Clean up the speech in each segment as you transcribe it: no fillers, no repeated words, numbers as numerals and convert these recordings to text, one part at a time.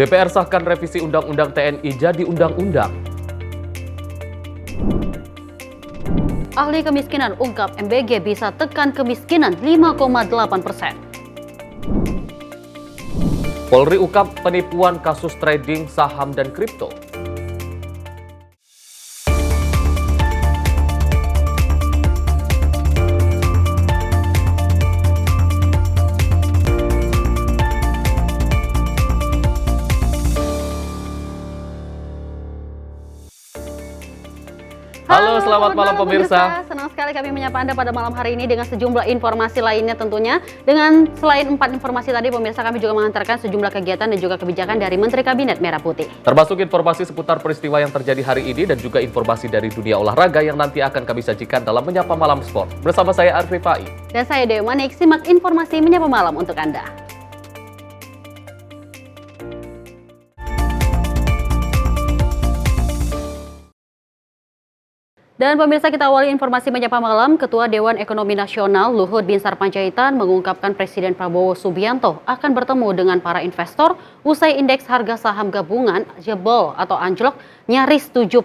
DPR sahkan revisi Undang-Undang TNI jadi undang-undang. Ahli kemiskinan ungkap MBG bisa tekan kemiskinan 5,8%. Polri ungkap penipuan kasus trading saham dan kripto. Halo, selamat malam pemirsa. Senang sekali kami menyapa Anda pada malam hari ini dengan sejumlah informasi lainnya tentunya. Dengan selain 4 informasi tadi pemirsa, kami juga mengantarkan sejumlah kegiatan dan juga kebijakan dari Menteri Kabinet Merah Putih. Termasuk informasi seputar peristiwa yang terjadi hari ini dan juga informasi dari dunia olahraga yang nanti akan kami sajikan dalam Menyapa Malam Sport. Bersama saya Arfi Fai. Dan saya Dewi Manik, simak informasi Menyapa Malam untuk Anda. Dan pemirsa, kita awali informasi Menyapa Malam. Ketua Dewan Ekonomi Nasional Luhut Binsar Panjaitan mengungkapkan Presiden Prabowo Subianto akan bertemu dengan para investor usai indeks harga saham gabungan jebol atau anjlok nyaris 7%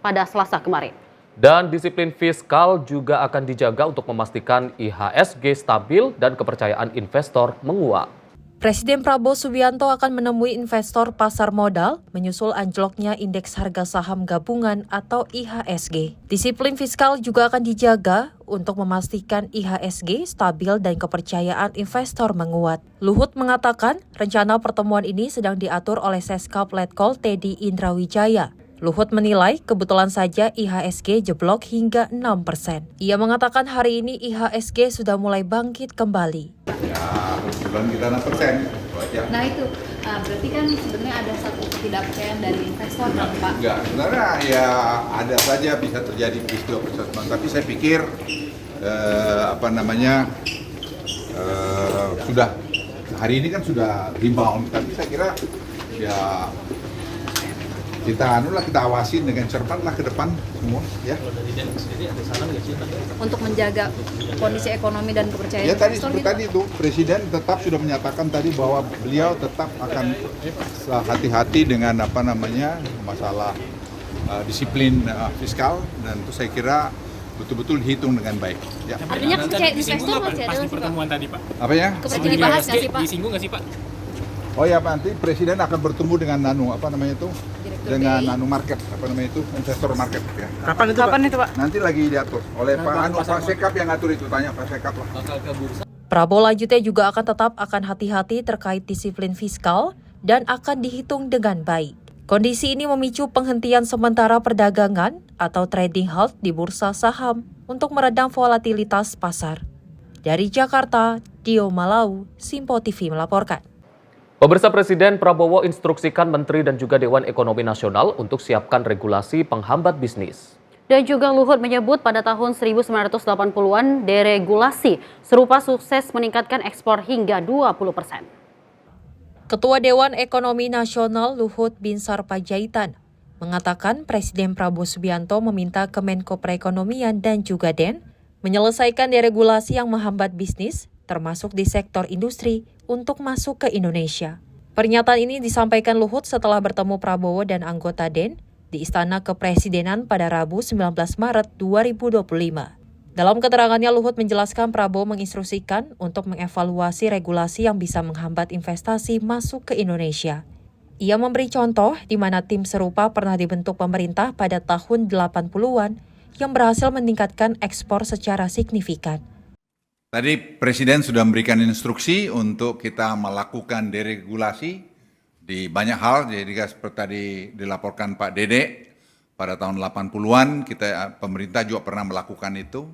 pada Selasa kemarin. Dan disiplin fiskal juga akan dijaga untuk memastikan IHSG stabil dan kepercayaan investor menguat. Presiden Prabowo Subianto akan menemui investor pasar modal menyusul anjloknya indeks harga saham gabungan atau IHSG. Disiplin fiskal juga akan dijaga untuk memastikan IHSG stabil dan kepercayaan investor menguat. Luhut mengatakan rencana pertemuan ini sedang diatur oleh Seskap Letkol Teddy Indrawijaya. Luhut menilai kebetulan saja IHSG jeblok hingga 6%. Ia mengatakan hari ini IHSG sudah mulai bangkit kembali. Ya, kebetulan kita 6%. Nah itu, berarti kan sebenarnya ada satu ketidakpercayaan dari investor kan Pak? Enggak, sebenarnya ya ada saja bisa terjadi peristiwa persekutuan. Tapi saya pikir sudah hari ini kan sudah rebound. Tapi saya kira ya kita awasin dengan cermat lah ke depan semua ya. Kalau dari Den sendiri ada saran nggak sih Untuk menjaga kondisi ekonomi dan kepercayaan Ya investor tadi itu Presiden tetap sudah menyatakan tadi bahwa beliau tetap akan hati-hati dengan masalah disiplin fiskal, dan itu saya kira betul-betul dihitung dengan baik. Ya. Artinya kepercayaan investor masih ada pasti pertemuan tadi Pak. Apa ya? Kepercayaan dibahas nggak sih Pak? Disinggung nggak sih Pak? Oh ya, nanti Presiden akan bertemu dengan market, investor market ya. Kapan itu Pak? Nanti lagi diatur oleh Pak Sekap yang ngatur itu, tanya Pak Sekap lah. Bakal ke bursa. Prabowo lanjutnya juga akan hati-hati terkait disiplin fiskal dan akan dihitung dengan baik. Kondisi ini memicu penghentian sementara perdagangan atau trading halt di bursa saham untuk meredam volatilitas pasar. Dari Jakarta, Dio Malau, Simpo TV melaporkan. Pemirsa, Presiden Prabowo instruksikan Menteri dan juga Dewan Ekonomi Nasional untuk siapkan regulasi penghambat bisnis. Dan juga Luhut menyebut pada tahun 1980-an deregulasi serupa sukses meningkatkan ekspor hingga 20%. Ketua Dewan Ekonomi Nasional Luhut Binsar Panjaitan mengatakan Presiden Prabowo Subianto meminta Kemenko Perekonomian dan juga DEN menyelesaikan deregulasi yang menghambat bisnis, termasuk di sektor industri, untuk masuk ke Indonesia. Pernyataan ini disampaikan Luhut setelah bertemu Prabowo dan anggota DEN di Istana Kepresidenan pada Rabu 19 Maret 2025. Dalam keterangannya, Luhut menjelaskan Prabowo menginstruksikan untuk mengevaluasi regulasi yang bisa menghambat investasi masuk ke Indonesia. Ia memberi contoh di mana tim serupa pernah dibentuk pemerintah pada tahun 80-an yang berhasil meningkatkan ekspor secara signifikan. Tadi Presiden sudah memberikan instruksi untuk kita melakukan deregulasi di banyak hal. Jadi seperti tadi dilaporkan Pak Dede, pada tahun 80-an pemerintah juga pernah melakukan itu.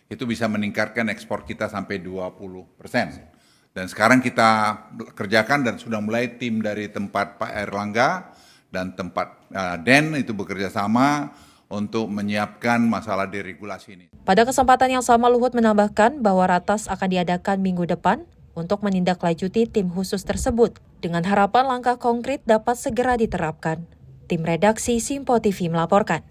Itu bisa meningkatkan ekspor kita sampai 20%. Dan sekarang kita kerjakan dan sudah mulai tim dari tempat Pak Erlangga dan tempat DEN itu bekerja sama untuk menyiapkan masalah deregulasi ini. Pada kesempatan yang sama, Luhut menambahkan bahwa ratas akan diadakan minggu depan untuk menindaklanjuti tim khusus tersebut dengan harapan langkah konkret dapat segera diterapkan. Tim redaksi Simpo TV melaporkan.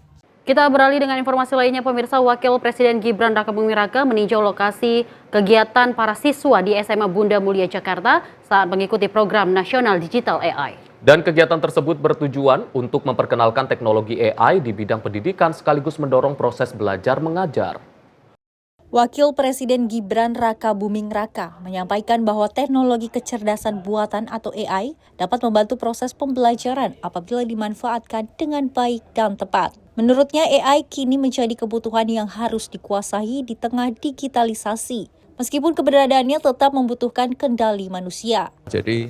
Kita beralih dengan informasi lainnya pemirsa. Wakil Presiden Gibran Rakabuming Raka meninjau lokasi kegiatan para siswa di SMA Bunda Mulia Jakarta saat mengikuti program nasional digital AI. Dan kegiatan tersebut bertujuan untuk memperkenalkan teknologi AI di bidang pendidikan sekaligus mendorong proses belajar mengajar. Wakil Presiden Gibran Rakabuming Raka menyampaikan bahwa teknologi kecerdasan buatan atau AI dapat membantu proses pembelajaran apabila dimanfaatkan dengan baik dan tepat. Menurutnya AI kini menjadi kebutuhan yang harus dikuasai di tengah digitalisasi, meskipun keberadaannya tetap membutuhkan kendali manusia. Jadi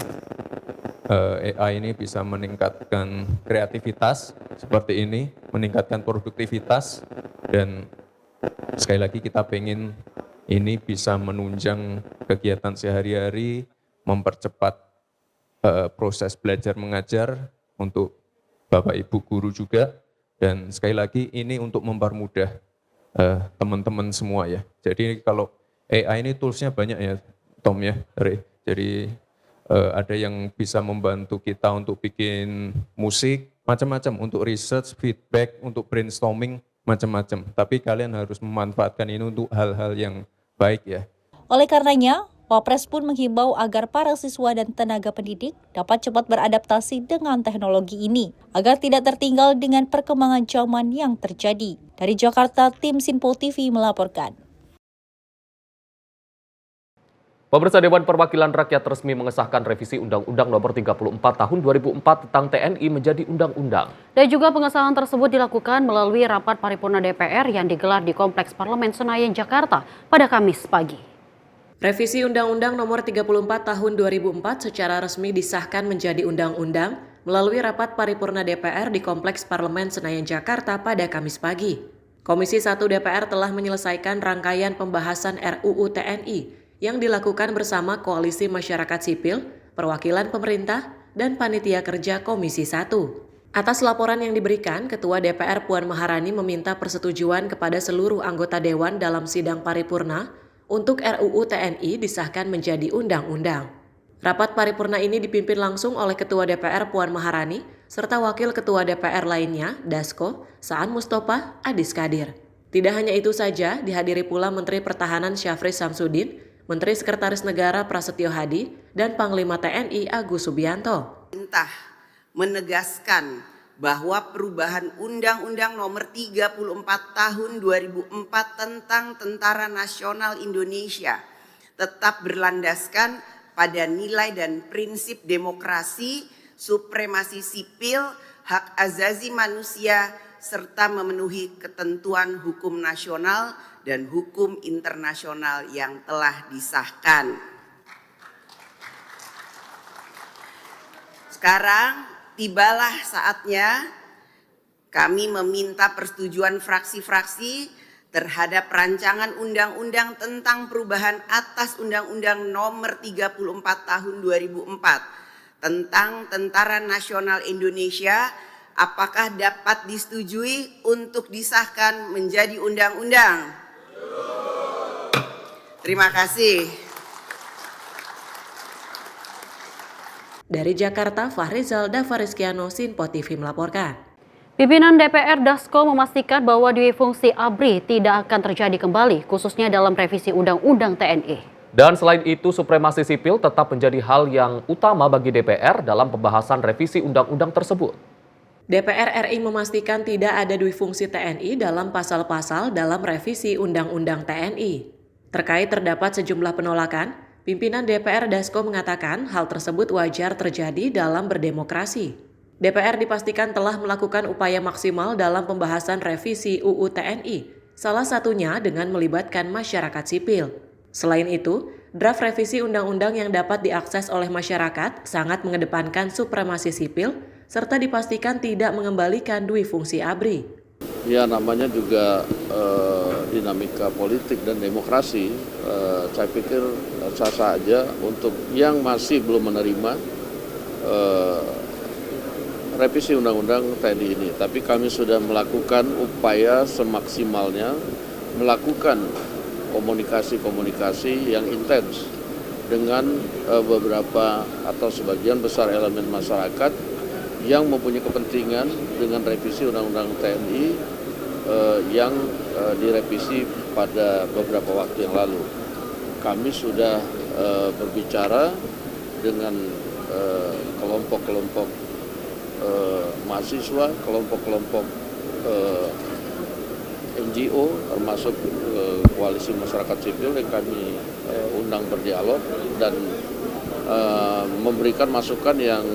AI ini bisa meningkatkan kreativitas seperti ini, meningkatkan produktivitas, dan sekali lagi kita pengen ini bisa menunjang kegiatan sehari-hari, mempercepat proses belajar mengajar untuk Bapak Ibu guru juga, dan sekali lagi ini untuk mempermudah teman-teman semua ya. Jadi kalau AI ini toolsnya banyak ya Tom ya, jadi ada yang bisa membantu kita untuk bikin musik, macam-macam, untuk research, feedback, untuk brainstorming, macam-macam. Tapi kalian harus memanfaatkan ini untuk hal-hal yang baik ya. Oleh karenanya, Wapres pun menghimbau agar para siswa dan tenaga pendidik dapat cepat beradaptasi dengan teknologi ini, agar tidak tertinggal dengan perkembangan zaman yang terjadi. Dari Jakarta, tim Sinpo TV melaporkan. Pemirsa, Dewan Perwakilan Rakyat resmi mengesahkan revisi Undang-Undang Nomor 34 Tahun 2004 tentang TNI menjadi undang-undang. Dan juga pengesahan tersebut dilakukan melalui rapat paripurna DPR yang digelar di Kompleks Parlemen Senayan, Jakarta pada Kamis pagi. Revisi Undang-Undang Nomor 34 Tahun 2004 secara resmi disahkan menjadi undang-undang melalui rapat paripurna DPR di Kompleks Parlemen Senayan, Jakarta pada Kamis pagi. Komisi 1 DPR telah menyelesaikan rangkaian pembahasan RUU TNI yang dilakukan bersama Koalisi Masyarakat Sipil, Perwakilan Pemerintah, dan Panitia Kerja Komisi 1. Atas laporan yang diberikan, Ketua DPR Puan Maharani meminta persetujuan kepada seluruh anggota Dewan dalam sidang paripurna untuk RUU TNI disahkan menjadi undang-undang. Rapat paripurna ini dipimpin langsung oleh Ketua DPR Puan Maharani serta Wakil Ketua DPR lainnya, Dasko, Saan Mustofa, Adis Kadir. Tidak hanya itu saja, dihadiri pula Menteri Pertahanan Syafri Samsudin, Menteri Sekretaris Negara Prasetyo Hadi, dan Panglima TNI Agus Subianto. Pemerintah menegaskan bahwa perubahan Undang-Undang Nomor 34 Tahun 2004 tentang Tentara Nasional Indonesia tetap berlandaskan pada nilai dan prinsip demokrasi, supremasi sipil, hak asasi manusia, serta memenuhi ketentuan hukum nasional dan hukum internasional yang telah disahkan. Sekarang tibalah saatnya kami meminta persetujuan fraksi-fraksi terhadap rancangan undang-undang tentang perubahan atas Undang-Undang Nomor 34 Tahun 2004 tentang Tentara Nasional Indonesia. Apakah dapat disetujui untuk disahkan menjadi undang-undang? Terima kasih. Dari Jakarta, Fahrizal Davarizkiano, Sinpo TV melaporkan. Pimpinan DPR Dasko memastikan bahwa dui fungsi ABRI tidak akan terjadi kembali, khususnya dalam revisi Undang-Undang TNI. Dan selain itu, supremasi sipil tetap menjadi hal yang utama bagi DPR dalam pembahasan revisi undang-undang tersebut. DPR RI memastikan tidak ada dui fungsi TNI dalam pasal-pasal dalam revisi Undang-Undang TNI. Terkait terdapat sejumlah penolakan, pimpinan DPR Dasko mengatakan hal tersebut wajar terjadi dalam berdemokrasi. DPR dipastikan telah melakukan upaya maksimal dalam pembahasan revisi UU TNI, salah satunya dengan melibatkan masyarakat sipil. Selain itu, draft revisi undang-undang yang dapat diakses oleh masyarakat sangat mengedepankan supremasi sipil, serta dipastikan tidak mengembalikan dui fungsi ABRI. Ya, namanya juga dinamika politik dan demokrasi. Saya pikir sah-sah aja untuk yang masih belum menerima revisi Undang-Undang TNI ini. Tapi kami sudah melakukan upaya semaksimalnya, melakukan komunikasi-komunikasi yang intens dengan beberapa atau sebagian besar elemen masyarakat yang mempunyai kepentingan dengan revisi Undang-Undang TNI yang direvisi pada beberapa waktu yang lalu. Kami sudah berbicara dengan kelompok-kelompok mahasiswa, kelompok-kelompok NGO, termasuk koalisi masyarakat sipil yang kami undang berdialog dan memberikan masukan yang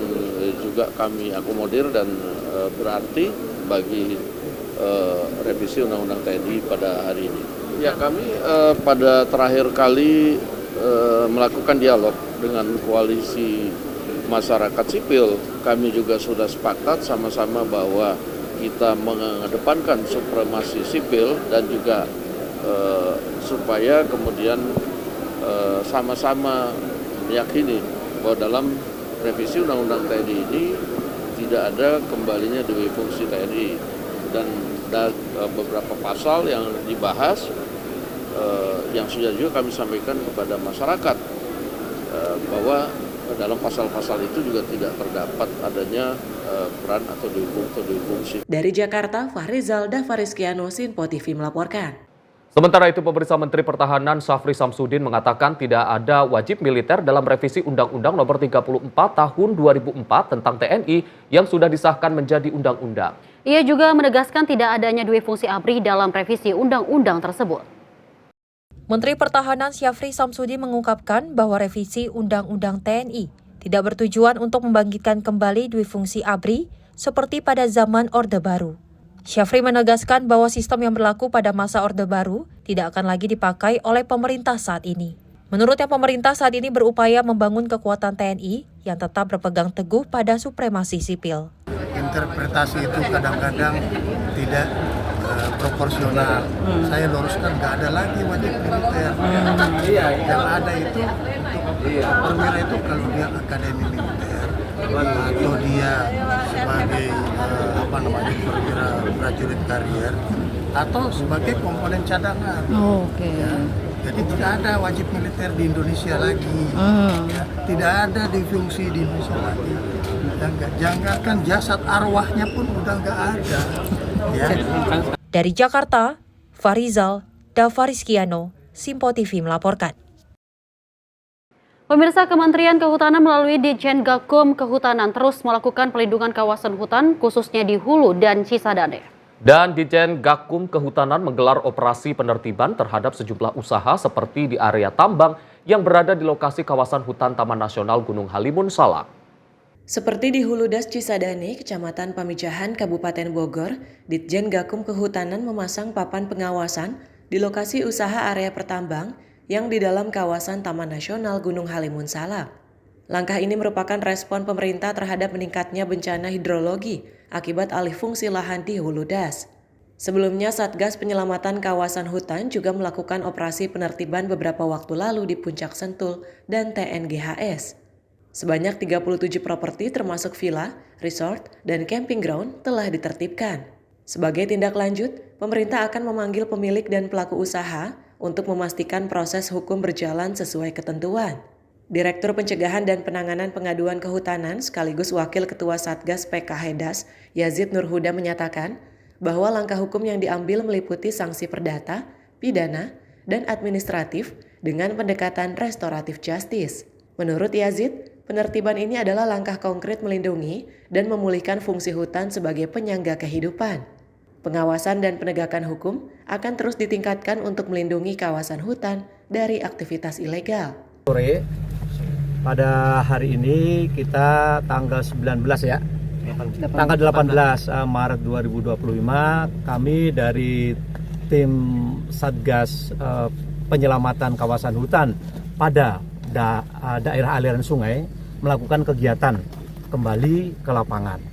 juga kami akomodir dan berarti bagi revisi Undang-Undang TNI pada hari ini. Ya, kami pada terakhir kali melakukan dialog dengan koalisi masyarakat sipil. Kami juga sudah sepakat sama-sama bahwa kita mengedepankan supremasi sipil dan juga supaya kemudian sama-sama meyakini bahwa dalam revisi Undang-Undang TNI ini tidak ada kembalinya duwe fungsi TNI dan beberapa pasal yang dibahas yang sudah juga kami sampaikan kepada masyarakat bahwa dalam pasal-pasal itu juga tidak terdapat adanya peran atau duwe fungsi. Dari Jakarta, Fahrizal Davariskiano, Sinpo TV melaporkan. Sementara itu, Pemirsa, Menteri Pertahanan Syafri Samsudin mengatakan tidak ada wajib militer dalam revisi Undang-Undang Nomor 34 Tahun 2004 tentang TNI yang sudah disahkan menjadi undang-undang. Ia juga menegaskan tidak adanya dua fungsi ABRI dalam revisi undang-undang tersebut. Menteri Pertahanan Syafri Samsudin mengungkapkan bahwa revisi Undang-Undang TNI tidak bertujuan untuk membangkitkan kembali dua fungsi ABRI seperti pada zaman Orde Baru. Syafri menegaskan bahwa sistem yang berlaku pada masa Orde Baru tidak akan lagi dipakai oleh pemerintah saat ini. Menurutnya, pemerintah saat ini berupaya membangun kekuatan TNI yang tetap berpegang teguh pada supremasi sipil. Interpretasi itu kadang-kadang tidak proporsional. Saya luruskan, nggak ada lagi wajib militer. Yang ada itu perwira itu kalau dia akademi militer atau dia sebagai perwira prajurit karier atau sebagai komponen cadangan. Ya. Jadi tidak ada wajib militer di Indonesia lagi. Ya. Tidak ada fungsi di Indonesia lagi. Jangankan jasad arwahnya pun udah nggak ada. Ya. Dari Jakarta, Fahrizal Davariskiano, Sinpo TV melaporkan. Pemirsa, Kementerian Kehutanan melalui Ditjen Gakum Kehutanan terus melakukan pelindungan kawasan hutan khususnya di Hulu dan Cisadane. Dan Ditjen Gakum Kehutanan menggelar operasi penertiban terhadap sejumlah usaha seperti di area tambang yang berada di lokasi kawasan hutan Taman Nasional Gunung Halimun Salak. Seperti di Huludas Cisadane, Kecamatan Pamijahan, Kabupaten Bogor, Ditjen Gakum Kehutanan memasang papan pengawasan di lokasi usaha area pertambang yang di dalam kawasan Taman Nasional Gunung Halimun Salak. Langkah ini merupakan respon pemerintah terhadap meningkatnya bencana hidrologi akibat alih fungsi lahan di Huludas. Sebelumnya, Satgas Penyelamatan Kawasan Hutan juga melakukan operasi penertiban beberapa waktu lalu di Puncak Sentul dan TNGHS. Sebanyak 37 properti termasuk villa, resort, dan camping ground telah ditertibkan. Sebagai tindak lanjut, pemerintah akan memanggil pemilik dan pelaku usaha untuk memastikan proses hukum berjalan sesuai ketentuan. Direktur Pencegahan dan Penanganan Pengaduan Kehutanan sekaligus Wakil Ketua Satgas PKHedas, Yazid Nurhuda menyatakan bahwa langkah hukum yang diambil meliputi sanksi perdata, pidana, dan administratif dengan pendekatan restoratif justice. Menurut Yazid, penertiban ini adalah langkah konkret melindungi dan memulihkan fungsi hutan sebagai penyangga kehidupan. Pengawasan dan penegakan hukum akan terus ditingkatkan untuk melindungi kawasan hutan dari aktivitas ilegal. Sore, pada hari ini kita tanggal 19 ya, tanggal 18 Maret 2025, kami dari tim Satgas Penyelamatan Kawasan Hutan pada daerah aliran sungai melakukan kegiatan kembali ke lapangan.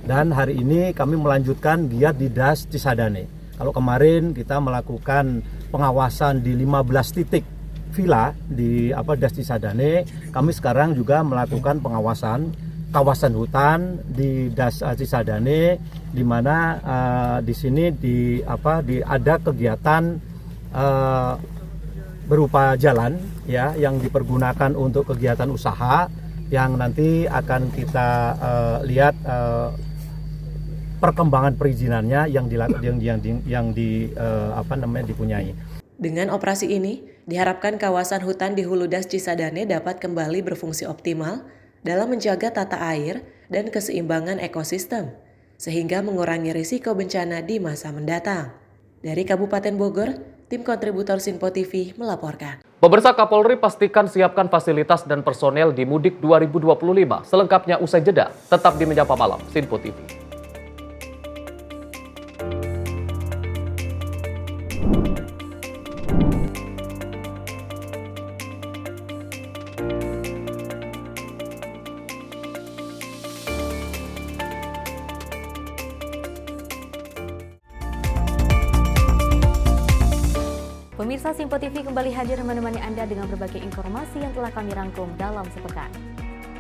Dan hari ini kami melanjutkan giat di Das Cisadane. Kalau kemarin kita melakukan pengawasan di 15 titik villa di Das Cisadane, kami sekarang juga melakukan pengawasan kawasan hutan di Das Cisadane, di mana di sini ada kegiatan berupa jalan ya yang dipergunakan untuk kegiatan usaha yang nanti akan kita lihat perkembangan perizinannya yang dipunyai. Dengan operasi ini, diharapkan kawasan hutan di Huludas Cisadane dapat kembali berfungsi optimal dalam menjaga tata air dan keseimbangan ekosistem, sehingga mengurangi risiko bencana di masa mendatang. Dari Kabupaten Bogor, tim kontributor Sinpo TV melaporkan. Pemirsa, Kapolri pastikan siapkan fasilitas dan personel di Mudik 2025. Selengkapnya usai jeda, tetap di Menyapa Malam, Sinpo TV. Pemirsa, Sinpo TV kembali hadir menemani Anda dengan berbagai informasi yang telah kami rangkum dalam sepekan.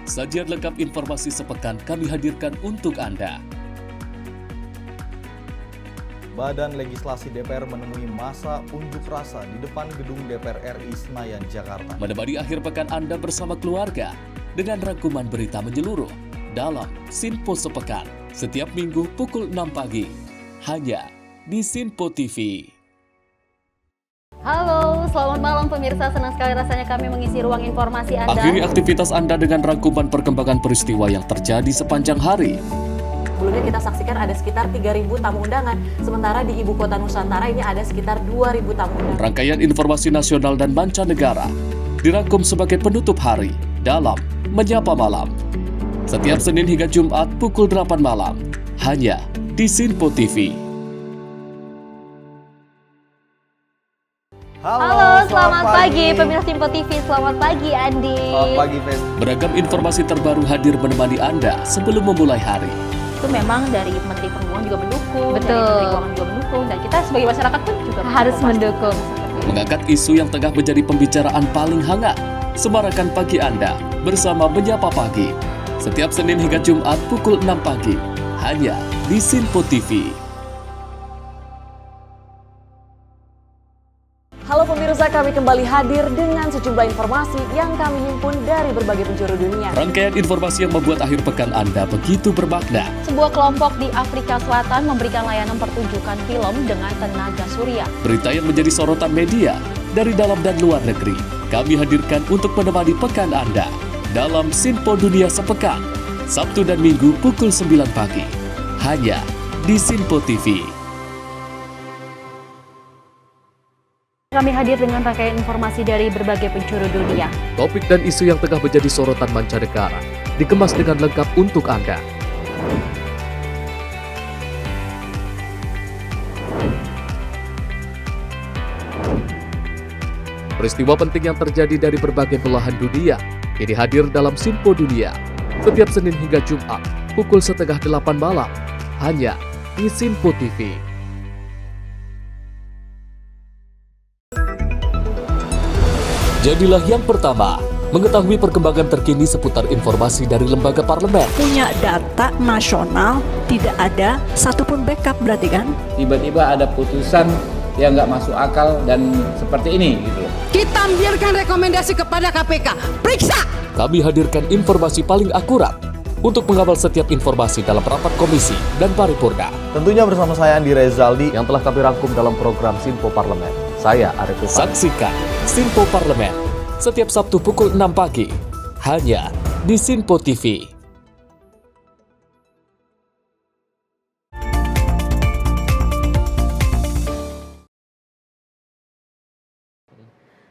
Sajian lengkap informasi sepekan kami hadirkan untuk Anda. Badan Legislasi DPR menemui masa unjuk rasa di depan gedung DPR RI Senayan, Jakarta. Menemani akhir pekan Anda bersama keluarga dengan rangkuman berita menyeluruh dalam Sinpo Sepekan setiap minggu pukul 6 pagi hanya di Sinpo TV. Halo, selamat malam pemirsa. Senang sekali rasanya kami mengisi ruang informasi Anda. Akhiri aktivitas Anda dengan rangkuman perkembangan peristiwa yang terjadi sepanjang hari. Sebelumnya kita saksikan ada sekitar 3.000 tamu undangan, sementara di Ibu Kota Nusantara ini ada sekitar 2.000 tamu undangan. Rangkaian informasi nasional dan mancanegara dirangkum sebagai penutup hari dalam Menyapa Malam. Setiap Senin hingga Jumat pukul 8 malam, hanya di Sinpo TV. Halo, selamat pagi pemirsa Sinpo TV. Selamat pagi Andi. Selamat pagi, Fes. Beragam informasi terbaru hadir menemani Anda sebelum memulai hari. Itu memang dari Menteri Perhubungan juga mendukung, Betul. dari Menteri Keuangan juga mendukung, dan kita sebagai masyarakat pun juga Harus mendukung. Mengangkat isu yang tengah menjadi pembicaraan paling hangat. Semarakan pagi Anda bersama Menyapa Pagi. Setiap Senin hingga Jumat pukul 6 pagi. Hanya di Sinpo TV. Halo pemirsa, kami kembali hadir dengan sejumlah informasi yang kami himpun dari berbagai penjuru dunia. Rangkaian informasi yang membuat akhir pekan Anda begitu bermakna. Sebuah kelompok di Afrika Selatan memberikan layanan pertunjukan film dengan tenaga surya. Berita yang menjadi sorotan media dari dalam dan luar negeri. Kami hadirkan untuk menemani pekan Anda dalam Sinpo Dunia Sepekan, Sabtu dan Minggu pukul 9 pagi. Hanya di Sinpo TV. Kami hadir dengan rangkaian informasi dari berbagai penjuru dunia. Topik dan isu yang tengah menjadi sorotan mancanegara dikemas dengan lengkap untuk Anda. Peristiwa penting yang terjadi dari berbagai belahan dunia kini hadir dalam Sinpo Dunia setiap Senin hingga Jumat pukul 7:30 malam hanya di Sinpo TV. Jadilah yang pertama mengetahui perkembangan terkini seputar informasi dari lembaga parlemen. Punya data nasional, tidak ada satupun backup berarti kan? Tiba-tiba ada putusan yang nggak masuk akal dan seperti ini gitu loh. Kita biarkan rekomendasi kepada KPK, periksa! Kami hadirkan informasi paling akurat untuk mengawal setiap informasi dalam rapat komisi dan paripurna. Tentunya bersama saya Andi Rezaldi yang telah kami rangkum dalam program Sinpo Parlemen. Saya Arif Tufan. Saksikan Sinpo Parlemen setiap Sabtu pukul 6 pagi hanya di Sinpo TV.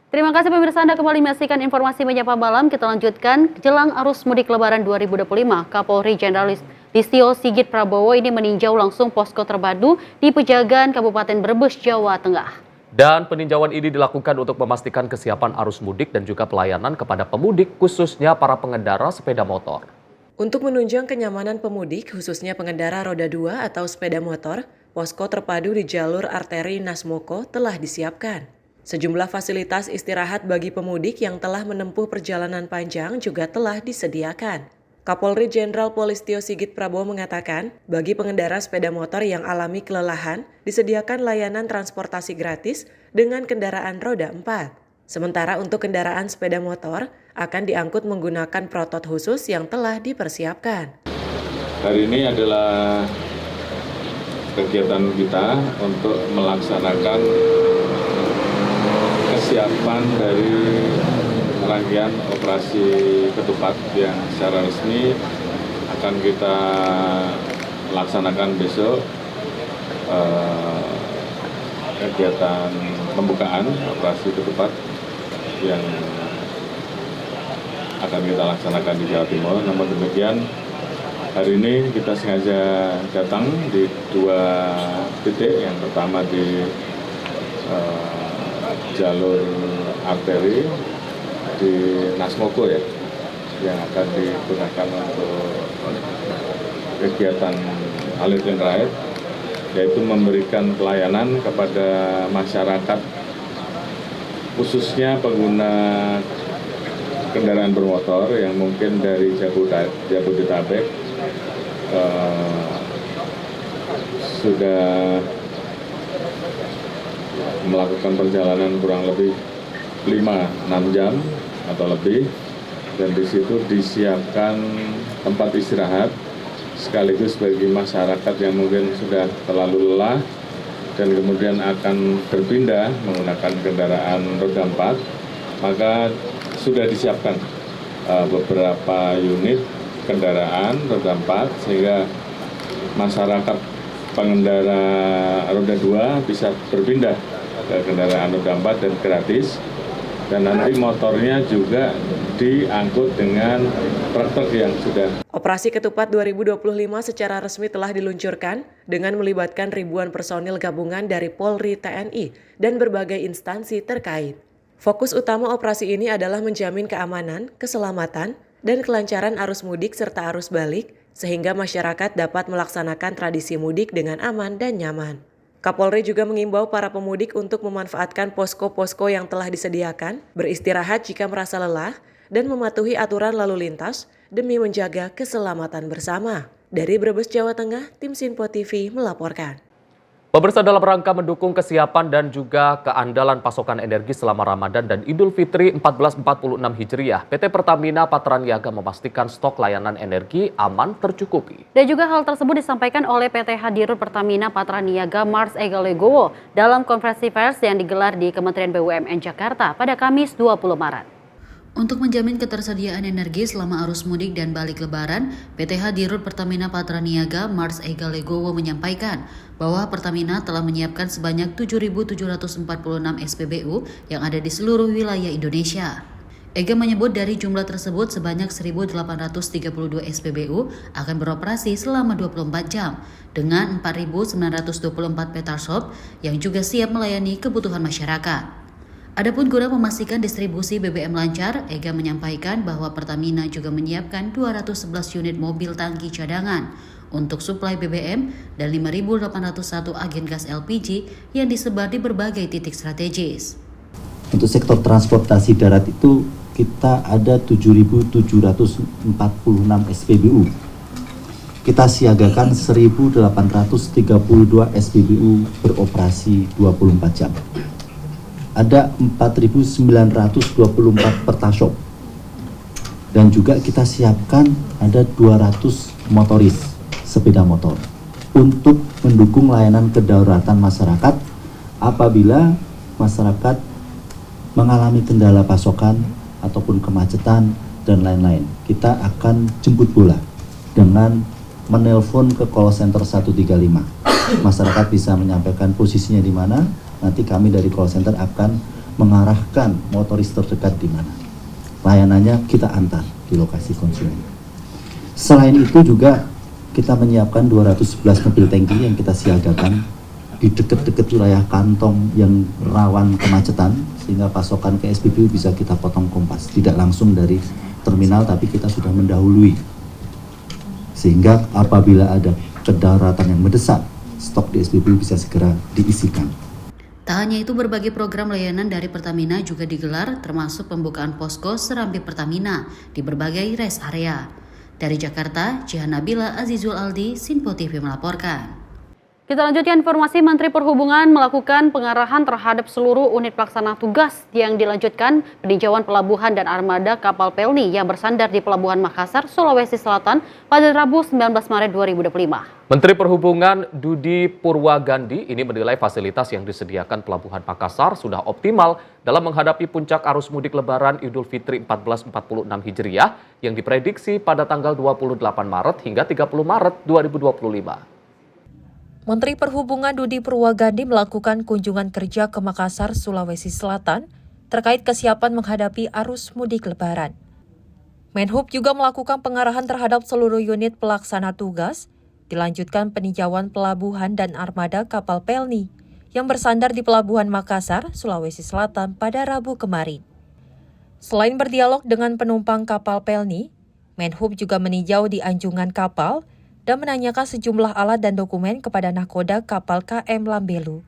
Terima kasih pemirsa, Anda kembali menyaksikan informasi Menyapa Malam. Kita lanjutkan. Jelang arus mudik lebaran 2025, Kapolri Jenderal Listio Sigit Prabowo ini meninjau langsung posko terpadu di Pejagan Kabupaten Brebes, Jawa Tengah. Dan peninjauan ini dilakukan untuk memastikan kesiapan arus mudik dan juga pelayanan kepada pemudik, khususnya para pengendara sepeda motor. Untuk menunjang kenyamanan pemudik, khususnya pengendara roda 2 atau sepeda motor, posko terpadu di jalur arteri Nasmoko telah disiapkan. Sejumlah fasilitas istirahat bagi pemudik yang telah menempuh perjalanan panjang juga telah disediakan. Kapolri Jenderal Polistio Sigit Prabowo mengatakan, bagi pengendara sepeda motor yang alami kelelahan, disediakan layanan transportasi gratis dengan kendaraan roda 4. Sementara untuk kendaraan sepeda motor, akan diangkut menggunakan protot khusus yang telah dipersiapkan. Hari ini adalah kegiatan kita untuk melaksanakan kesiapan dari rangkaian operasi ketupat yang secara resmi akan kita laksanakan besok, kegiatan pembukaan operasi ketupat yang akan kita laksanakan di Jawa Timur. Namun demikian, hari ini kita sengaja datang di 2 titik. Yang pertama di jalur arteri di Nasmoko ya, yang akan digunakan untuk kegiatan alir and ride, yaitu memberikan pelayanan kepada masyarakat, khususnya pengguna kendaraan bermotor yang mungkin dari Jabodetabek sudah melakukan perjalanan kurang lebih 5-6 jam atau lebih, dan di situ disiapkan tempat istirahat sekaligus bagi masyarakat yang mungkin sudah terlalu lelah dan kemudian akan berpindah menggunakan kendaraan roda 4, maka sudah disiapkan beberapa unit kendaraan roda 4 sehingga masyarakat pengendara roda 2 bisa berpindah ke kendaraan roda 4 dan gratis, dan nanti motornya juga diangkut dengan truk yang sudah. Operasi Ketupat 2025 secara resmi telah diluncurkan dengan melibatkan ribuan personil gabungan dari Polri, TNI, dan berbagai instansi terkait. Fokus utama operasi ini adalah menjamin keamanan, keselamatan, dan kelancaran arus mudik serta arus balik, sehingga masyarakat dapat melaksanakan tradisi mudik dengan aman dan nyaman. Kapolri juga mengimbau para pemudik untuk memanfaatkan posko-posko yang telah disediakan, beristirahat jika merasa lelah, dan mematuhi aturan lalu lintas demi menjaga keselamatan bersama. Dari Brebes, Jawa Tengah, tim Sinpo TV melaporkan. Pemirsa, dalam rangka mendukung kesiapan dan juga keandalan pasokan energi selama Ramadan dan Idul Fitri 1446 Hijriah, PT Pertamina Patraniaga memastikan stok layanan energi aman tercukupi. Dan juga hal tersebut disampaikan oleh PT Dirut Pertamina Patraniaga Mars Ega Legowo dalam konferensi pers yang digelar di Kementerian BUMN Jakarta pada Kamis 20 Maret. Untuk menjamin ketersediaan energi selama arus mudik dan balik lebaran, PT Dirut Pertamina Patraniaga Mars Ega Legowo menyampaikan bahwa Pertamina telah menyiapkan sebanyak 7.746 SPBU yang ada di seluruh wilayah Indonesia. Ega menyebut dari jumlah tersebut sebanyak 1.832 SPBU akan beroperasi selama 24 jam dengan 4.924 petarshop yang juga siap melayani kebutuhan masyarakat. Adapun guna memastikan distribusi BBM lancar, Ega menyampaikan bahwa Pertamina juga menyiapkan 211 unit mobil tangki cadangan untuk suplai BBM dan 5.801 agen gas LPG yang disebar di berbagai titik strategis. Untuk sektor transportasi darat itu kita ada 7.746 SPBU. Kita siagakan 1.832 SPBU beroperasi 24 jam. Ada 4.924 pertashop, dan juga kita siapkan ada 200 motoris sepeda motor untuk mendukung layanan kedaruratan masyarakat apabila masyarakat mengalami kendala pasokan ataupun kemacetan dan lain-lain. Kita akan jemput bola dengan menelpon ke call center 135. Masyarakat bisa menyampaikan posisinya di mana. Nanti kami dari call center akan mengarahkan motoris terdekat di mana. Layanannya kita antar di lokasi konsumen. Selain itu juga kita menyiapkan 211 mobil tangki yang kita siagakan di dekat-dekat wilayah kantong yang rawan kemacetan, sehingga pasokan ke SPBU bisa kita potong kompas. Tidak langsung dari terminal, tapi kita sudah mendahului. Sehingga apabila ada kedaruratan yang mendesak, stok di SPBU bisa segera diisikan. Tak hanya itu, berbagai program layanan dari Pertamina juga digelar, termasuk pembukaan posko Serambi Pertamina di berbagai rest area. Dari Jakarta, Jihan Nabila, Azizul Aldi, Sinpo TV melaporkan. Kita lanjutkan informasi. Menteri Perhubungan melakukan pengarahan terhadap seluruh unit pelaksana tugas yang dilanjutkan peninjauan pelabuhan dan armada kapal Pelni yang bersandar di Pelabuhan Makassar, Sulawesi Selatan pada Rabu 19 Maret 2025. Menteri Perhubungan Dudi Purwagandi ini menilai fasilitas yang disediakan Pelabuhan Makassar sudah optimal dalam menghadapi puncak arus mudik Lebaran Idul Fitri 1446 Hijriah yang diprediksi pada tanggal 28 Maret hingga 30 Maret 2025. Menteri Perhubungan Dudi Purwagandi melakukan kunjungan kerja ke Makassar, Sulawesi Selatan terkait kesiapan menghadapi arus mudik Lebaran. Menhub juga melakukan pengarahan terhadap seluruh unit pelaksana tugas, dilanjutkan peninjauan pelabuhan dan armada kapal Pelni yang bersandar di Pelabuhan Makassar, Sulawesi Selatan pada Rabu kemarin. Selain berdialog dengan penumpang kapal Pelni, Menhub juga meninjau di anjungan kapal dan menanyakan sejumlah alat dan dokumen kepada nahkoda kapal KM Lambelu.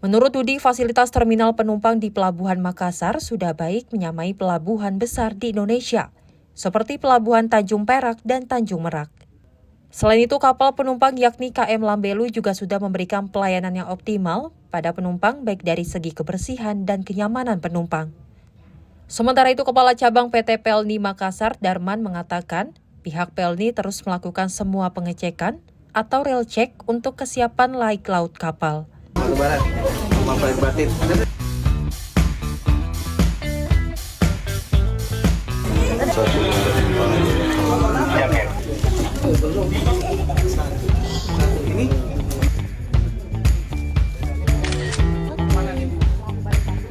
Menurut Dudi, fasilitas terminal penumpang di Pelabuhan Makassar sudah baik menyamai pelabuhan besar di Indonesia, seperti Pelabuhan Tanjung Perak dan Tanjung Merak. Selain itu, kapal penumpang yakni KM Lambelu juga sudah memberikan pelayanan yang optimal pada penumpang baik dari segi kebersihan dan kenyamanan penumpang. Sementara itu, Kepala Cabang PT Pelni Makassar, Darman, mengatakan pihak Pelni terus melakukan semua pengecekan atau real check untuk kesiapan laik laut kapal.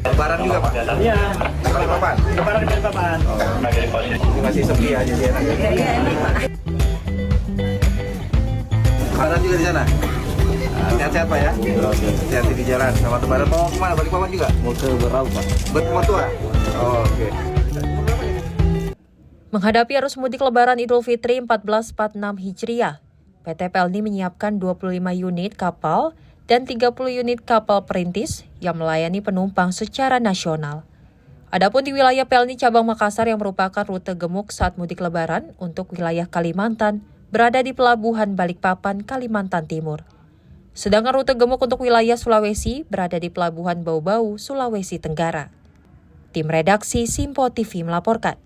Lebaran juga Pak? Iya. Lebaran di Balikpapan. Oh, masih sepi aja dia. Iya, ini Pak. Lebaran juga di sana? Sehat-sehat Pak ya? Hati-hati di jalan. Selamat Lebaran. Mau kemana? Balikpapan juga? Mau ke Berau Pak. Bertua? Oh, oke. Menghadapi arus mudik Lebaran Idul Fitri 1446 Hijriah, PT Pelni menyiapkan 25 unit kapal dan 30 unit kapal perintis yang melayani penumpang secara nasional. Adapun di wilayah Pelni cabang Makassar yang merupakan rute gemuk saat mudik Lebaran untuk wilayah Kalimantan berada di Pelabuhan Balikpapan, Kalimantan Timur. Sedangkan rute gemuk untuk wilayah Sulawesi berada di Pelabuhan Bau-Bau, Sulawesi Tenggara. Tim redaksi Simpo TV melaporkan.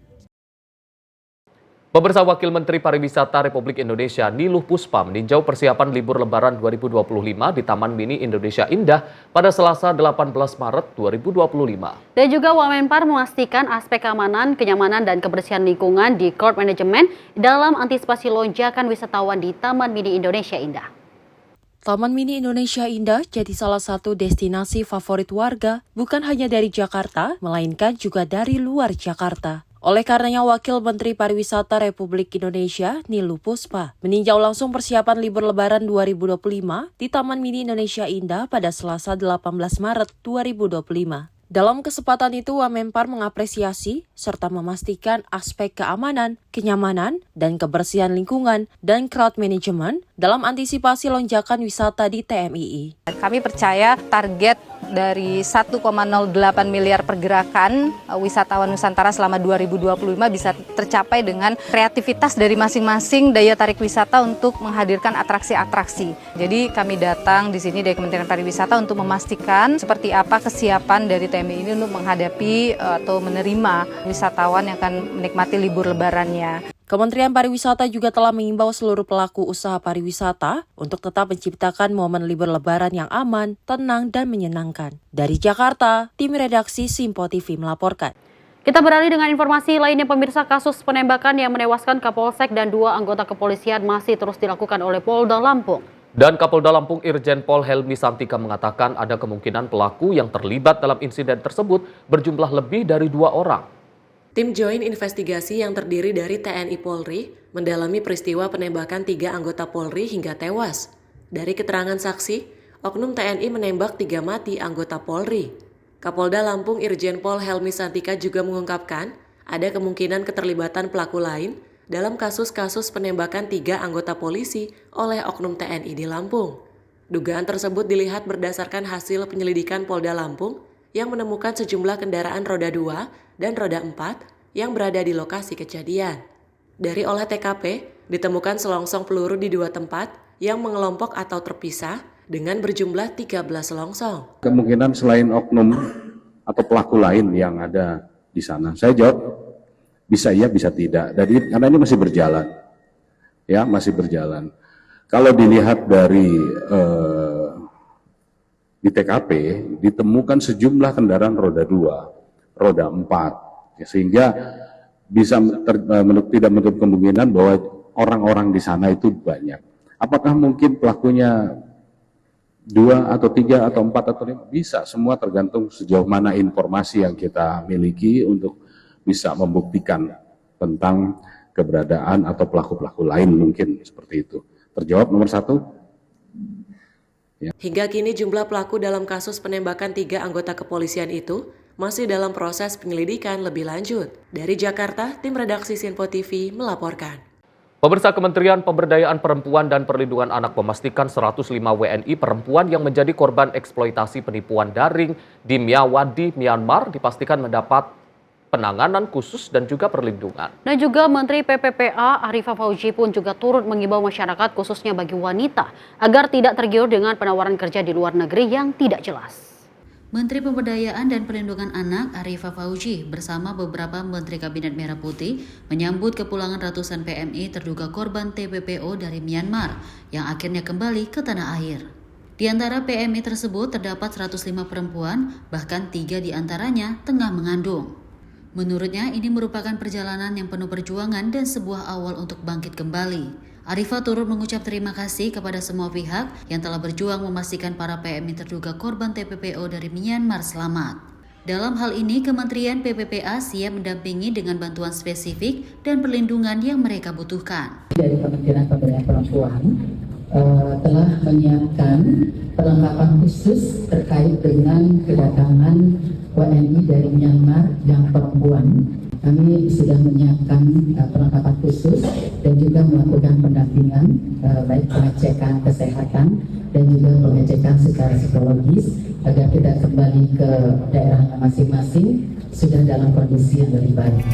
Pemirsa, Wakil Menteri Pariwisata Republik Indonesia Niluh Puspa meninjau persiapan libur Lebaran 2025 di Taman Mini Indonesia Indah pada Selasa 18 Maret 2025. Dan juga Wamenpar memastikan aspek keamanan, kenyamanan, dan kebersihan lingkungan di Court Management dalam antisipasi lonjakan wisatawan di Taman Mini Indonesia Indah. Taman Mini Indonesia Indah jadi salah satu destinasi favorit warga bukan hanya dari Jakarta, melainkan juga dari luar Jakarta. Oleh karenanya, Wakil Menteri Pariwisata Republik Indonesia, Niluh Puspa, meninjau langsung persiapan libur Lebaran 2025 di Taman Mini Indonesia Indah pada Selasa 18 Maret 2025. Dalam kesempatan itu, Wamenpar mengapresiasi serta memastikan aspek keamanan, kenyamanan, dan kebersihan lingkungan dan crowd management dalam antisipasi lonjakan wisata di TMII. Kami percaya target dari 1,08 miliar pergerakan wisatawan Nusantara selama 2025 bisa tercapai dengan kreativitas dari masing-masing daya tarik wisata untuk menghadirkan atraksi-atraksi. Jadi kami datang di sini dari Kementerian Pariwisata untuk memastikan seperti apa kesiapan dari TMI ini untuk menghadapi atau menerima wisatawan yang akan menikmati libur lebarannya. Kementerian Pariwisata juga telah mengimbau seluruh pelaku usaha pariwisata untuk tetap menciptakan momen libur Lebaran yang aman, tenang, dan menyenangkan. Dari Jakarta, tim redaksi Simpo TV melaporkan. Kita beralih dengan informasi lainnya, pemirsa. Kasus penembakan yang menewaskan Kapolsek dan 2 anggota kepolisian masih terus dilakukan oleh Polda Lampung. Dan Kapolda Lampung Irjen Pol Helmi Santika mengatakan ada kemungkinan pelaku yang terlibat dalam insiden tersebut berjumlah lebih dari 2 orang. Tim Joint Investigasi yang terdiri dari TNI Polri mendalami peristiwa penembakan 3 anggota Polri hingga tewas. Dari keterangan saksi, oknum TNI menembak 3 mati anggota Polri. Kapolda Lampung Irjen Pol Helmi Santika juga mengungkapkan ada kemungkinan keterlibatan pelaku lain dalam kasus-kasus penembakan 3 anggota polisi oleh oknum TNI di Lampung. Dugaan tersebut dilihat berdasarkan hasil penyelidikan Polda Lampung yang menemukan sejumlah kendaraan roda 2 dan roda 4 yang berada di lokasi kejadian. Dari olah TKP, ditemukan selongsong peluru di 2 tempat yang mengelompok atau terpisah dengan berjumlah 13 selongsong. Kemungkinan selain oknum atau pelaku lain yang ada di sana. Saya jawab bisa iya, bisa tidak. Jadi karena ini masih berjalan. Ya, masih berjalan. Kalau dilihat dari di TKP ditemukan sejumlah kendaraan roda 2, roda 4, ya, sehingga bisa tidak menutup kemungkinan bahwa orang-orang di sana itu banyak. Apakah mungkin pelakunya 2 atau 3 atau 4 atau 5? Bisa, semua tergantung sejauh mana informasi yang kita miliki untuk bisa membuktikan tentang keberadaan atau pelaku-pelaku lain, mungkin seperti itu. Terjawab nomor 1. Hingga kini jumlah pelaku dalam kasus penembakan 3 anggota kepolisian itu masih dalam proses penyelidikan lebih lanjut. Dari Jakarta, tim redaksi Sinpo TV melaporkan. Pemirsa, Kementerian Pemberdayaan Perempuan dan Perlindungan Anak memastikan 105 WNI perempuan yang menjadi korban eksploitasi penipuan daring di Myawaddi, Myanmar dipastikan mendapat penanganan khusus dan juga perlindungan. Dan juga Menteri PPPA Arifah Fauzi pun juga turut mengimbau masyarakat khususnya bagi wanita agar tidak tergiur dengan penawaran kerja di luar negeri yang tidak jelas. Menteri Pemberdayaan dan Perlindungan Anak Arifah Fauzi bersama beberapa Menteri Kabinet Merah Putih menyambut kepulangan ratusan PMI terduga korban TPPO dari Myanmar yang akhirnya kembali ke tanah air. Di antara PMI tersebut terdapat 105 perempuan, bahkan 3 di antaranya tengah mengandung. Menurutnya ini merupakan perjalanan yang penuh perjuangan dan sebuah awal untuk bangkit kembali. Arifah turut mengucap terima kasih kepada semua pihak yang telah berjuang memastikan para PMI terduga korban TPPO dari Myanmar selamat. Dalam hal ini, Kementerian PPPA siap mendampingi dengan bantuan spesifik dan perlindungan yang mereka butuhkan. Dari Kementerian Pemberdayaan Perempuan telah menyiapkan perlengkapan khusus terkait dengan kedatangan WNI dari Myanmar yang perempuan. Kami sudah menyiapkan perlengkapan khusus dan juga melakukan pendampingan baik pengecekan kesehatan dan juga pengecekan secara psikologis agar tidak kembali ke daerahnya masing-masing sudah dalam kondisi yang lebih baik.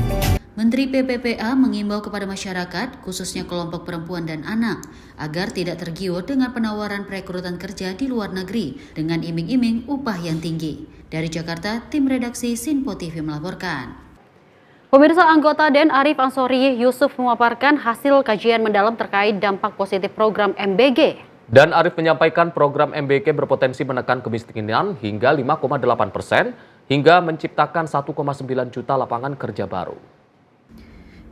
Menteri PPPA mengimbau kepada masyarakat, khususnya kelompok perempuan dan anak, agar tidak tergiur dengan penawaran perekrutan kerja di luar negeri dengan iming-iming upah yang tinggi. Dari Jakarta, tim redaksi Sinpo TV melaporkan. Pemirsa, anggota DEN Arif Ansori Yusuf memaparkan hasil kajian mendalam terkait dampak positif program MBG. Dan Arif menyampaikan program MBG berpotensi menekan kemiskinan hingga 5,8% hingga menciptakan 1,9 juta lapangan kerja baru.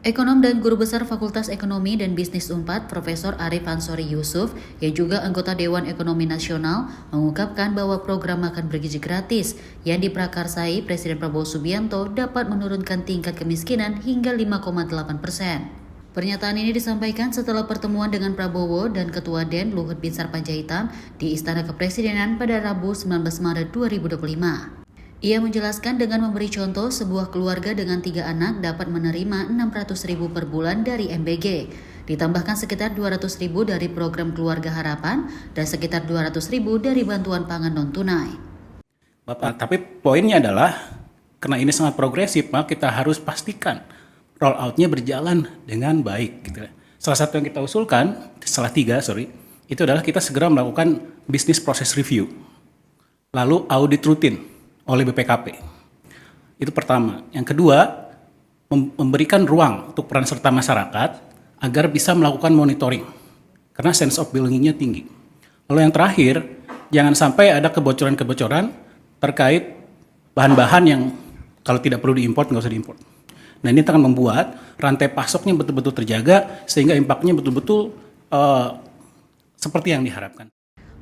Ekonom dan Guru Besar Fakultas Ekonomi dan Bisnis UNPAD, Profesor Arif Ansori Yusuf, yang juga anggota Dewan Ekonomi Nasional, mengungkapkan bahwa program makan bergizi gratis yang diprakarsai Presiden Prabowo Subianto dapat menurunkan tingkat kemiskinan hingga 5,8%. Pernyataan ini disampaikan setelah pertemuan dengan Prabowo dan Ketua DEN Luhut Binsar Panjaitan di Istana Kepresidenan pada Rabu 19 Maret 2025. Ia menjelaskan dengan memberi contoh sebuah keluarga dengan 3 anak dapat menerima 600.000 per bulan dari MBG, ditambahkan sekitar 200.000 dari program Keluarga Harapan dan sekitar 200.000 dari bantuan pangan non-tunai. Bapak, tapi poinnya adalah karena ini sangat progresif, maka kita harus pastikan roll out-nya berjalan dengan baik. Gitu. Salah satu yang kita usulkan, salah 3, itu adalah kita segera melakukan business process review, lalu audit rutin oleh BPKP. Itu pertama. Yang kedua, memberikan ruang untuk peran serta masyarakat agar bisa melakukan monitoring, karena sense of belonging-nya tinggi. Lalu yang terakhir, jangan sampai ada kebocoran-kebocoran terkait bahan-bahan yang kalau tidak perlu diimport, nggak usah diimport. Nah, ini akan membuat rantai pasoknya betul-betul terjaga, sehingga impact-nya betul-betul seperti yang diharapkan.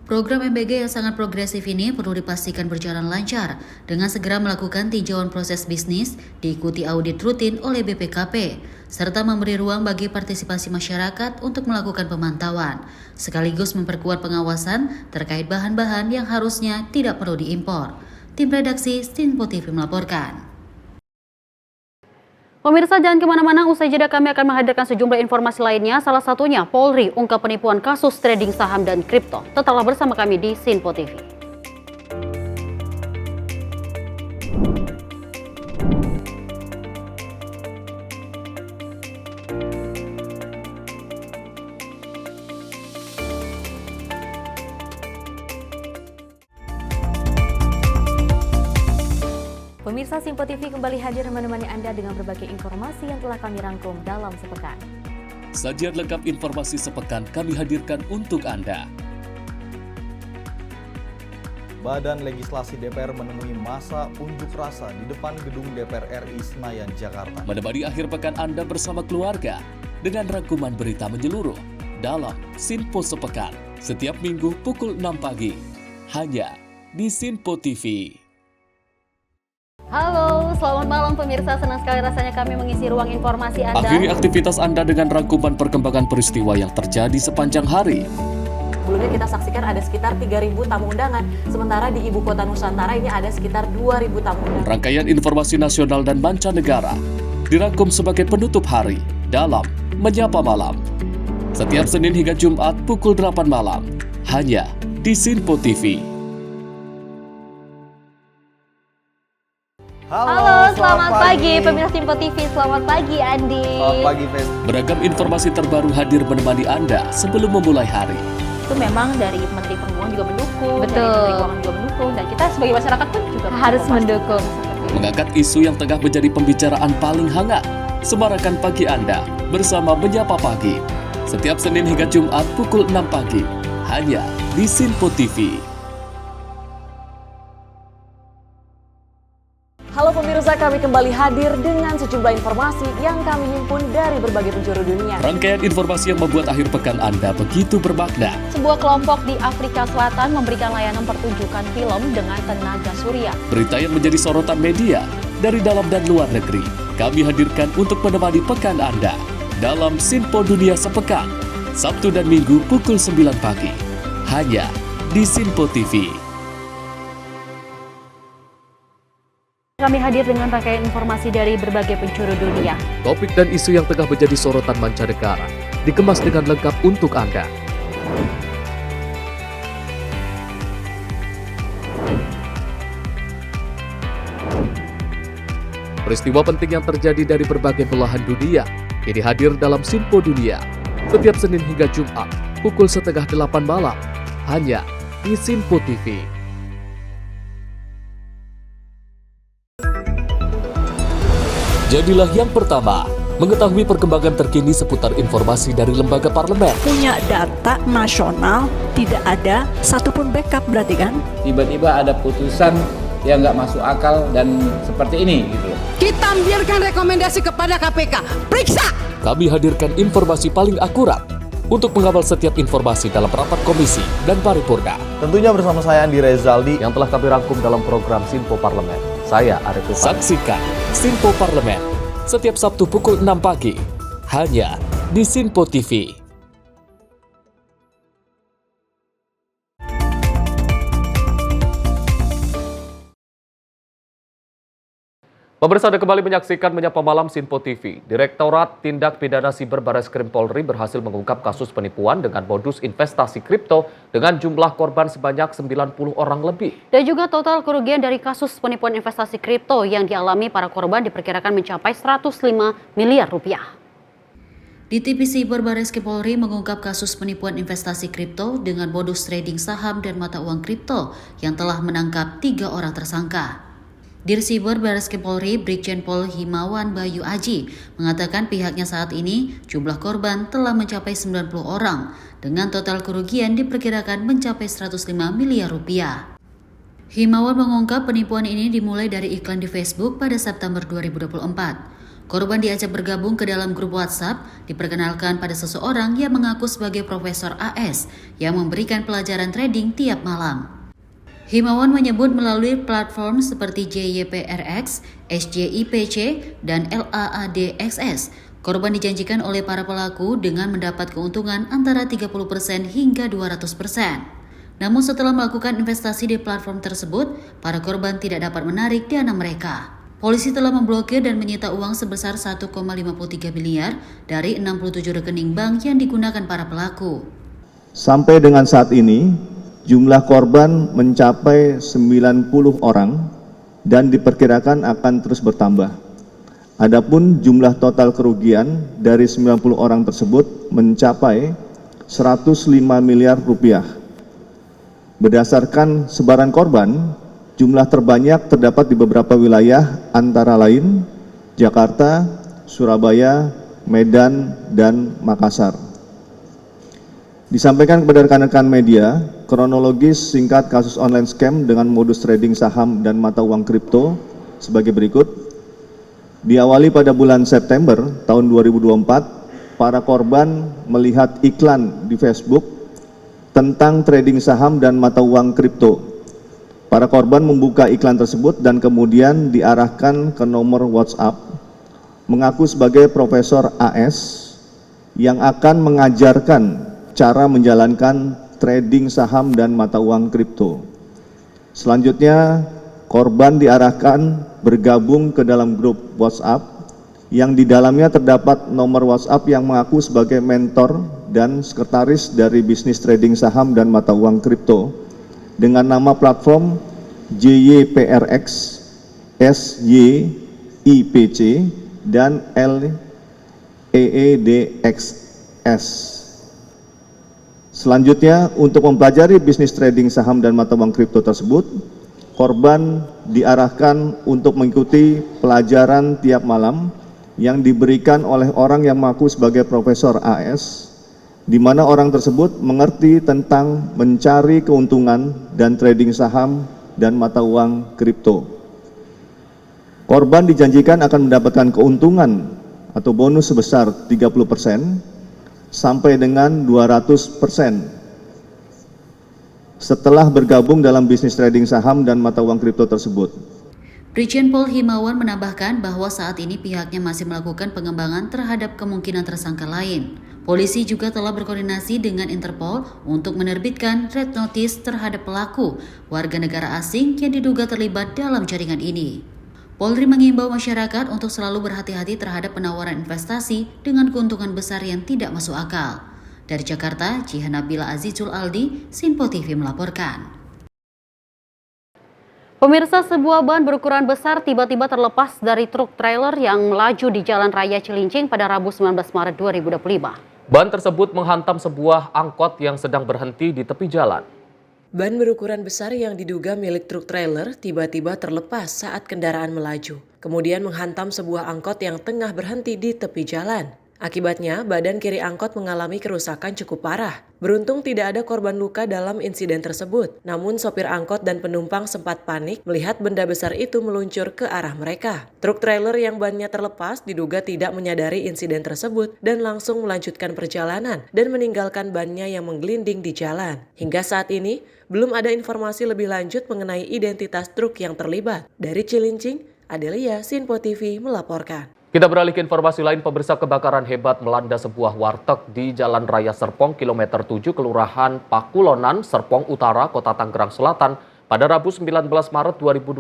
Program MBG yang sangat progresif ini perlu dipastikan berjalan lancar dengan segera melakukan tinjauan proses bisnis, diikuti audit rutin oleh BPKP, serta memberi ruang bagi partisipasi masyarakat untuk melakukan pemantauan, sekaligus memperkuat pengawasan terkait bahan-bahan yang harusnya tidak perlu diimpor. Tim redaksi Sinpo TV melaporkan. Pemirsa, jangan kemana-mana, usai jeda kami akan menghadirkan sejumlah informasi lainnya, salah satunya Polri ungkap penipuan kasus trading saham dan kripto. Tetaplah bersama kami di Sinpo TV. Pemirsa Simpo TV kembali hadir menemani Anda dengan berbagai informasi yang telah kami rangkum dalam sepekan. Sajian lengkap informasi sepekan kami hadirkan untuk Anda. Badan Legislasi DPR menemui masa unjuk rasa di depan gedung DPR RI Senayan, Jakarta. Menemani akhir pekan Anda bersama keluarga dengan rangkuman berita menyeluruh dalam Sinpo Sepekan setiap minggu pukul 6 pagi hanya di Sinpo TV. Halo, selamat malam pemirsa. Senang sekali rasanya kami mengisi ruang informasi Anda. Akhiri aktivitas Anda dengan rangkuman perkembangan peristiwa yang terjadi sepanjang hari. Sebelumnya kita saksikan ada sekitar 3.000 tamu undangan, sementara di Ibu Kota Nusantara ini ada sekitar 2.000 tamu undangan. Rangkaian informasi nasional dan mancanegara dirangkum sebagai penutup hari dalam Menyapa Malam. Setiap Senin hingga Jumat pukul 8 malam, hanya di Sinpo TV. Halo, selamat pagi pemirsa Simpo TV. Selamat pagi Andi. Selamat pagi, Fes. Beragam informasi terbaru hadir menemani Anda sebelum memulai hari. Itu memang dari Menteri Perhubungan juga mendukung, Betul. dari Menteri Keuangan juga mendukung, dan kita sebagai masyarakat pun juga harus mendukung. Mengangkat isu yang tengah menjadi pembicaraan paling hangat. Semarakan pagi Anda bersama Menyapa Pagi. Setiap Senin hingga Jumat pukul 6 pagi hanya di Sinpo TV. Halo pemirsa, kami kembali hadir dengan sejumlah informasi yang kami himpun dari berbagai penjuru dunia. Rangkaian informasi yang membuat akhir pekan Anda begitu bermakna. Sebuah kelompok di Afrika Selatan memberikan layanan pertunjukan film dengan tenaga surya. Berita yang menjadi sorotan media dari dalam dan luar negeri. Kami hadirkan untuk menemani pekan Anda dalam Sinpo Dunia Sepekan, Sabtu dan Minggu pukul 9 pagi. Hanya di Sinpo TV. Kami hadir dengan rangkaian informasi dari berbagai penjuru dunia. Topik dan isu yang tengah menjadi sorotan mancanegara dikemas dengan lengkap untuk Anda. Peristiwa penting yang terjadi dari berbagai belahan dunia kini hadir dalam Sinpo Dunia setiap Senin hingga Jumat pukul 7:30 malam hanya di Sinpo TV. Jadilah yang pertama mengetahui perkembangan terkini seputar informasi dari lembaga parlemen. Punya data nasional, tidak ada satupun backup berarti kan? Tiba-tiba ada putusan yang nggak masuk akal dan seperti ini gitu loh. Kita biarkan rekomendasi kepada KPK, periksa! Kami hadirkan informasi paling akurat untuk mengawal setiap informasi dalam rapat komisi dan paripurna. Tentunya bersama saya Andi Rezaldi yang telah kami rangkum dalam program Sinpo Parlemen. Saya Arif Rufani. Saksikan Sinpo Parlemen setiap Sabtu pukul 6 pagi hanya di Sinpo TV. Pemirsa, Anda kembali menyaksikan Menyapa Malam Sinpo TV. Direktorat Tindak Pidana Siber Barreskrim Polri berhasil mengungkap kasus penipuan dengan modus investasi kripto dengan jumlah korban sebanyak 90 orang lebih. Dan juga total kerugian dari kasus penipuan investasi kripto yang dialami para korban diperkirakan mencapai 105 miliar rupiah. DTP Siber Barreskrim Polri mengungkap kasus penipuan investasi kripto dengan modus trading saham dan mata uang kripto yang telah menangkap 3 orang tersangka. Dirsiber Barreskrim Polri Brigjen Pol Himawan Bayu Aji mengatakan pihaknya saat ini jumlah korban telah mencapai 90 orang dengan total kerugian diperkirakan mencapai 105 miliar rupiah. Himawan mengungkap penipuan ini dimulai dari iklan di Facebook pada September 2024. Korban diajak bergabung ke dalam grup WhatsApp, diperkenalkan pada seseorang yang mengaku sebagai Profesor AS yang memberikan pelajaran trading tiap malam. Himawan menyebut melalui platform seperti JYPRX, SJIPC, dan LAADXS, korban dijanjikan oleh para pelaku dengan mendapat keuntungan antara 30% hingga 200%. Namun setelah melakukan investasi di platform tersebut, para korban tidak dapat menarik dana mereka. Polisi telah memblokir dan menyita uang sebesar 1,53 miliar dari 67 rekening bank yang digunakan para pelaku. Sampai dengan saat ini, jumlah korban mencapai 90 orang dan diperkirakan akan terus bertambah. Adapun jumlah total kerugian dari 90 orang tersebut mencapai 105 miliar rupiah. Berdasarkan sebaran korban, Jumlah terbanyak terdapat di beberapa wilayah antara lain Jakarta, Surabaya, Medan, dan Makassar. Disampaikan kepada rekan-rekan media, kronologis singkat kasus online scam dengan modus trading saham dan mata uang kripto sebagai berikut. Diawali pada bulan September tahun 2024, para korban melihat iklan di Facebook tentang trading saham dan mata uang kripto. Para korban membuka iklan tersebut dan kemudian diarahkan ke nomor WhatsApp mengaku sebagai Profesor AS yang akan mengajarkan cara menjalankan trading saham dan mata uang kripto. Selanjutnya, korban diarahkan bergabung ke dalam grup WhatsApp yang di dalamnya terdapat nomor WhatsApp yang mengaku sebagai mentor dan sekretaris dari bisnis trading saham dan mata uang kripto dengan nama platform JYPRX, SYIPC, dan LEEDXS. Selanjutnya, untuk mempelajari bisnis trading saham dan mata uang kripto tersebut, korban diarahkan untuk mengikuti pelajaran tiap malam yang diberikan oleh orang yang mengaku sebagai Profesor AS, di mana orang tersebut mengerti tentang mencari keuntungan dan trading saham dan mata uang kripto. Korban dijanjikan akan mendapatkan keuntungan atau bonus sebesar 30% sampai dengan 200% setelah bergabung dalam bisnis trading saham dan mata uang kripto tersebut. Brigjen Pol Himawan menambahkan bahwa saat ini pihaknya masih melakukan pengembangan terhadap kemungkinan tersangka lain. Polisi juga telah berkoordinasi dengan Interpol untuk menerbitkan red notice terhadap pelaku warga negara asing yang diduga terlibat dalam jaringan ini. Polri mengimbau masyarakat untuk selalu berhati-hati terhadap penawaran investasi dengan keuntungan besar yang tidak masuk akal. Dari Jakarta, Jihan Nabila Azizul Aldi, Sinpo TV melaporkan. Pemirsa, sebuah ban berukuran besar tiba-tiba terlepas dari truk trailer yang melaju di Jalan Raya Cilincing pada Rabu 19 Maret 2025. Ban tersebut menghantam sebuah angkot yang sedang berhenti di tepi jalan. Ban berukuran besar yang diduga milik truk trailer tiba-tiba terlepas saat kendaraan melaju, kemudian menghantam sebuah angkot yang tengah berhenti di tepi jalan. Akibatnya, badan kiri angkot mengalami kerusakan cukup parah. Beruntung tidak ada korban luka dalam insiden tersebut, namun sopir angkot dan penumpang sempat panik melihat benda besar itu meluncur ke arah mereka. Truk trailer yang bannya terlepas diduga tidak menyadari insiden tersebut dan langsung melanjutkan perjalanan dan meninggalkan bannya yang menggelinding di jalan. Hingga saat ini, belum ada informasi lebih lanjut mengenai identitas truk yang terlibat. Dari Cilincing, Adelia, Sinpo TV melaporkan. Kita beralih ke informasi lain, pemirsa. Kebakaran hebat melanda sebuah warteg di Jalan Raya Serpong, kilometer 7, Kelurahan Pakulonan, Serpong Utara, Kota Tangerang Selatan, pada Rabu 19 Maret 2025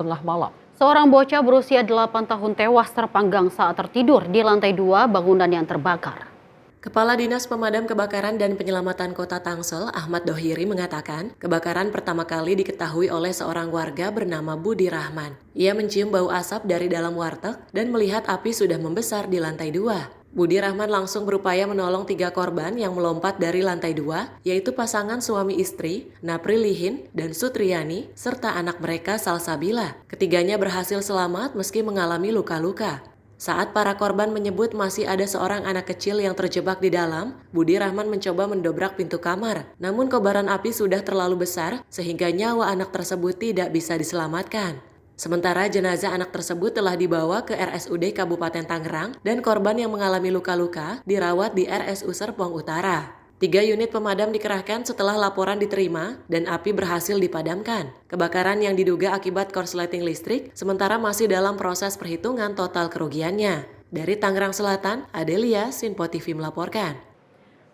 tengah malam. Seorang bocah berusia 8 tahun tewas terpanggang saat tertidur di lantai 2 bangunan yang terbakar. Kepala Dinas Pemadam Kebakaran dan Penyelamatan Kota Tangsel, Ahmad Dohiri, mengatakan kebakaran pertama kali diketahui oleh seorang warga bernama Budi Rahman. Ia mencium bau asap dari dalam warteg dan melihat api sudah membesar di lantai 2. Budi Rahman langsung berupaya menolong 3 korban yang melompat dari lantai 2, yaitu pasangan suami istri, Napri Lihin dan Sutriani, serta anak mereka Salsabila. Ketiganya berhasil selamat meski mengalami luka-luka. Saat para korban menyebut masih ada seorang anak kecil yang terjebak di dalam, Budi Rahman mencoba mendobrak pintu kamar. Namun kobaran api sudah terlalu besar sehingga nyawa anak tersebut tidak bisa diselamatkan. Sementara jenazah anak tersebut telah dibawa ke RSUD Kabupaten Tangerang dan korban yang mengalami luka-luka dirawat di RSU Serpong Utara. 3 unit pemadam dikerahkan setelah laporan diterima dan api berhasil dipadamkan. Kebakaran yang diduga akibat korsleting listrik sementara masih dalam proses perhitungan total kerugiannya. Dari Tangerang Selatan, Adelia, Sinpo TV melaporkan.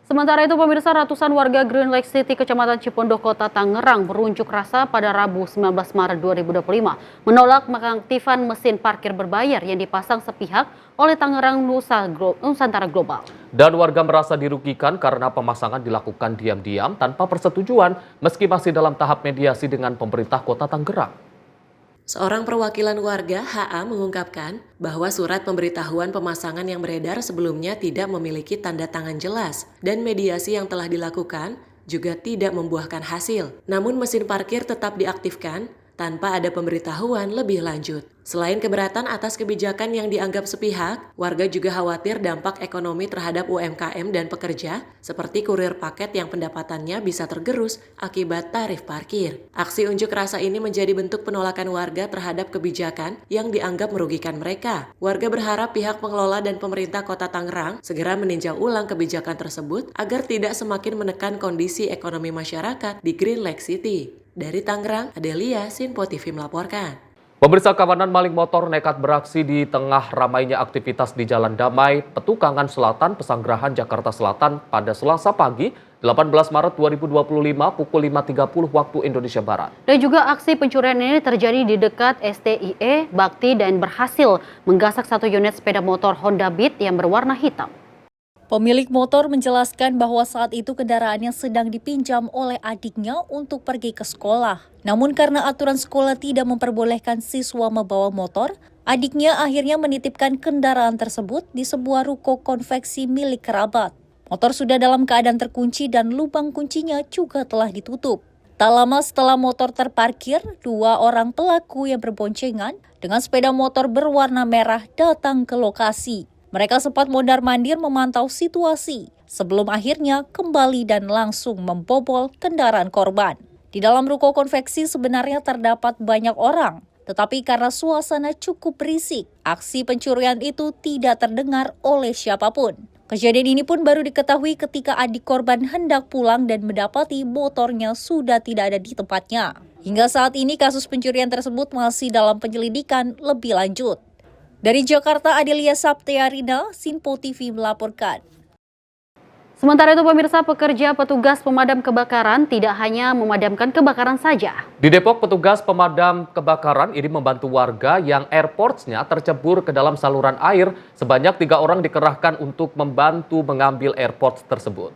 Sementara itu, pemirsa, ratusan warga Green Lake City, Kecamatan Cipondoh, Kota Tangerang berunjuk rasa pada Rabu 19 Maret 2025 menolak pengaktifan mesin parkir berbayar yang dipasang sepihak oleh Tangerang Nusantara Global. Dan warga merasa dirugikan karena pemasangan dilakukan diam-diam tanpa persetujuan meski masih dalam tahap mediasi dengan pemerintah Kota Tangerang. Seorang perwakilan warga, HA, mengungkapkan bahwa surat pemberitahuan pemasangan yang beredar sebelumnya tidak memiliki tanda tangan jelas dan mediasi yang telah dilakukan juga tidak membuahkan hasil. Namun mesin parkir tetap diaktifkan tanpa ada pemberitahuan lebih lanjut. Selain keberatan atas kebijakan yang dianggap sepihak, warga juga khawatir dampak ekonomi terhadap UMKM dan pekerja, seperti kurir paket yang pendapatannya bisa tergerus akibat tarif parkir. Aksi unjuk rasa ini menjadi bentuk penolakan warga terhadap kebijakan yang dianggap merugikan mereka. Warga berharap pihak pengelola dan pemerintah Kota Tangerang segera meninjau ulang kebijakan tersebut agar tidak semakin menekan kondisi ekonomi masyarakat di Green Lake City. Dari Tangerang, Adelia, Sinpo TV melaporkan. Pemirsa, kawanan maling motor nekat beraksi di tengah ramainya aktivitas di Jalan Damai, Petukangan Selatan, Pesanggerahan, Jakarta Selatan pada Selasa pagi, 18 Maret 2025 pukul 5.30 waktu Indonesia Barat. Dan juga aksi pencurian ini terjadi di dekat STIE Bakti dan berhasil menggasak satu unit sepeda motor Honda Beat yang berwarna hitam. Pemilik motor menjelaskan bahwa saat itu kendaraannya sedang dipinjam oleh adiknya untuk pergi ke sekolah. Namun karena aturan sekolah tidak memperbolehkan siswa membawa motor, adiknya akhirnya menitipkan kendaraan tersebut di sebuah ruko konveksi milik kerabat. Motor sudah dalam keadaan terkunci dan lubang kuncinya juga telah ditutup. Tak lama setelah motor terparkir, dua orang pelaku yang berboncengan dengan sepeda motor berwarna merah datang ke lokasi. Mereka sempat mondar-mandir memantau situasi sebelum akhirnya kembali dan langsung membobol kendaraan korban. Di dalam ruko konveksi sebenarnya terdapat banyak orang, tetapi karena suasana cukup berisik, aksi pencurian itu tidak terdengar oleh siapapun. Kejadian ini pun baru diketahui ketika adik korban hendak pulang dan mendapati motornya sudah tidak ada di tempatnya. Hingga saat ini kasus pencurian tersebut masih dalam penyelidikan lebih lanjut. Dari Jakarta, Adelia Saptiarina, Sinpo TV melaporkan. Sementara itu pemirsa, pekerja petugas pemadam kebakaran tidak hanya memadamkan kebakaran saja. Di Depok, petugas pemadam kebakaran ini membantu warga yang airports-nya tercebur ke dalam saluran air. Sebanyak 3 orang dikerahkan untuk membantu mengambil airports tersebut.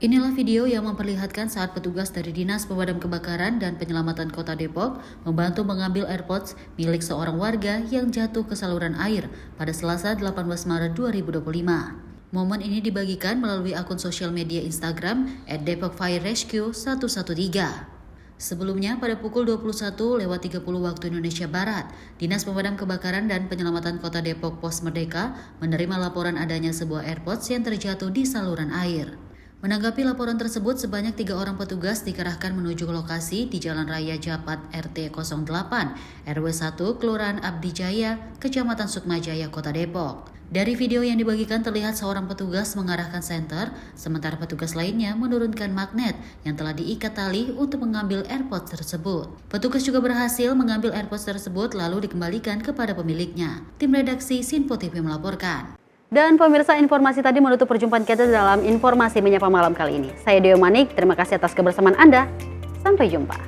Inilah video yang memperlihatkan saat petugas dari Dinas Pemadam Kebakaran dan Penyelamatan Kota Depok membantu mengambil AirPods milik seorang warga yang jatuh ke saluran air pada Selasa 18 Maret 2025. Momen ini dibagikan melalui akun sosial media Instagram @depokfirerescue113. Sebelumnya pada pukul 21.30 waktu Indonesia Barat, Dinas Pemadam Kebakaran dan Penyelamatan Kota Depok Pos Merdeka menerima laporan adanya sebuah AirPods yang terjatuh di saluran air. Menanggapi laporan tersebut, sebanyak 3 orang petugas dikerahkan menuju ke lokasi di Jalan Raya Japat RT 08, RW 1, Kelurahan Abdi Jaya, Kecamatan Sukmajaya, Kota Depok. Dari video yang dibagikan terlihat seorang petugas mengarahkan senter, sementara petugas lainnya menurunkan magnet yang telah diikat tali untuk mengambil AirPods tersebut. Petugas juga berhasil mengambil AirPods tersebut lalu dikembalikan kepada pemiliknya. Tim redaksi Sinpo TV melaporkan. Dan pemirsa, informasi tadi menutup perjumpaan kita dalam informasi Menyapa Malam kali ini. Saya Deo Manik, terima kasih atas kebersamaan Anda. Sampai jumpa.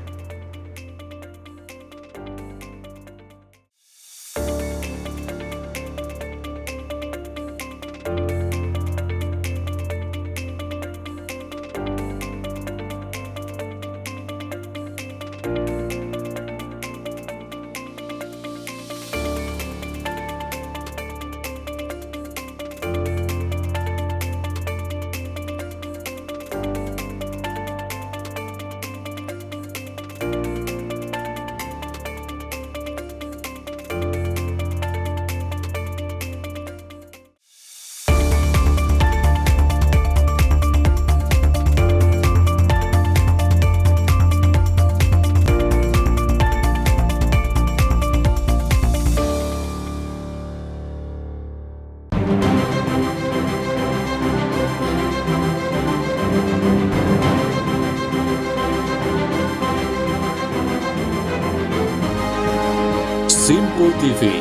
Sinpo TV,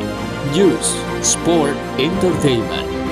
News, Sport, Entertainment.